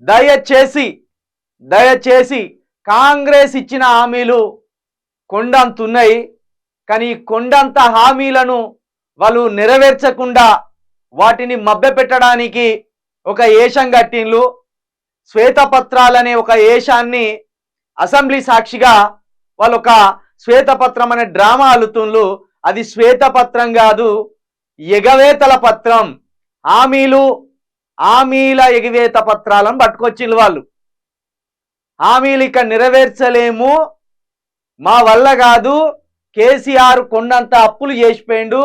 దయచేసి కాంగ్రెస్ ఇచ్చిన హామీలు కొండంతున్నాయి. కానీ కొండంత హామీలను వాళ్ళు నెరవేర్చకుండా వాటిని మభ్యపెట్టడానికి ఒక ఏషం కట్టిండ్లు. శ్వేతపత్రాలనే ఒక ఏషాన్ని అసెంబ్లీ సాక్షిగా వాళ్ళు ఒక శ్వేతపత్రం అనే డ్రామా అల్లుతుండ్లు. అది శ్వేతపత్రం కాదు, ఎగవేతల పత్రం. హామీల ఎగవేత పత్రాలను పట్టుకొచ్చిండ్రు వాళ్ళు. హామీలు ఇక నెరవేర్చలేము, మా వల్ల కాదు, కేసీఆర్ కొండంత అప్పులు చేసిపోయిండు,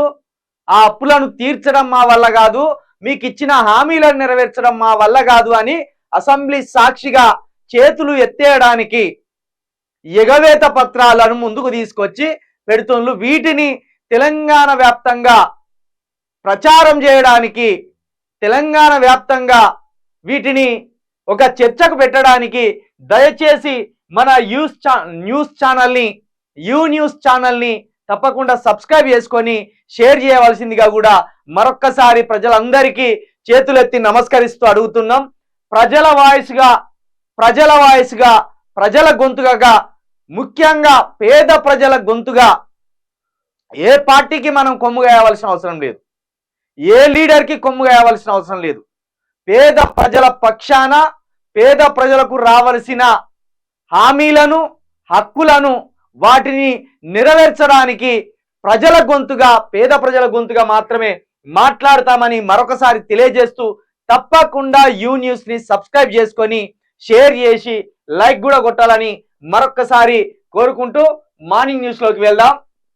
ఆ అప్పులను తీర్చడం మా వల్ల కాదు, మీకు ఇచ్చిన హామీలను నెరవేర్చడం మా వల్ల కాదు అని అసెంబ్లీ సాక్షిగా చేతులు ఎత్తేయడానికి ఎగవేత పత్రాలను ముందుకు తీసుకొచ్చి పెడుతుండ్రు. వీటిని తెలంగాణ వ్యాప్తంగా ప్రచారం చేయడానికి, తెలంగాణ వ్యాప్తంగా వీటిని ఒక చర్చకు పెట్టడానికి దయచేసి మన న్యూస్ ఛానల్ని తప్పకుండా సబ్స్క్రైబ్ చేసుకొని షేర్ చేయవలసిందిగా కూడా మరొక్కసారి ప్రజలందరికీ చేతులెత్తి నమస్కరిస్తూ అడుగుతున్నాం. ప్రజల వాయిస్గా ప్రజల గొంతుగా, ముఖ్యంగా పేద ప్రజల గొంతుగా ఏ పార్టీకి మనం కొమ్ము వేయవలసిన అవసరం లేదు, ఏ లీడర్కి కొమ్ము వేయవలసిన అవసరం లేదు. పేద ప్రజల పక్షాన పేద ప్రజలకు రావలసిన హామీలను, హక్కులను, వాటిని నెరవేర్చడానికి ప్రజల గొంతుగా, పేద ప్రజల గొంతుగా మాత్రమే మాట్లాడతామని మరొకసారి తెలియజేస్తూ తప్పకుండా న్యూస్ని సబ్స్క్రైబ్ చేసుకొని షేర్ చేసి లైక్ కూడా కొట్టాలని మరొకసారి కోరుకుంటూ మార్నింగ్ న్యూస్లోకి వెళ్దాం.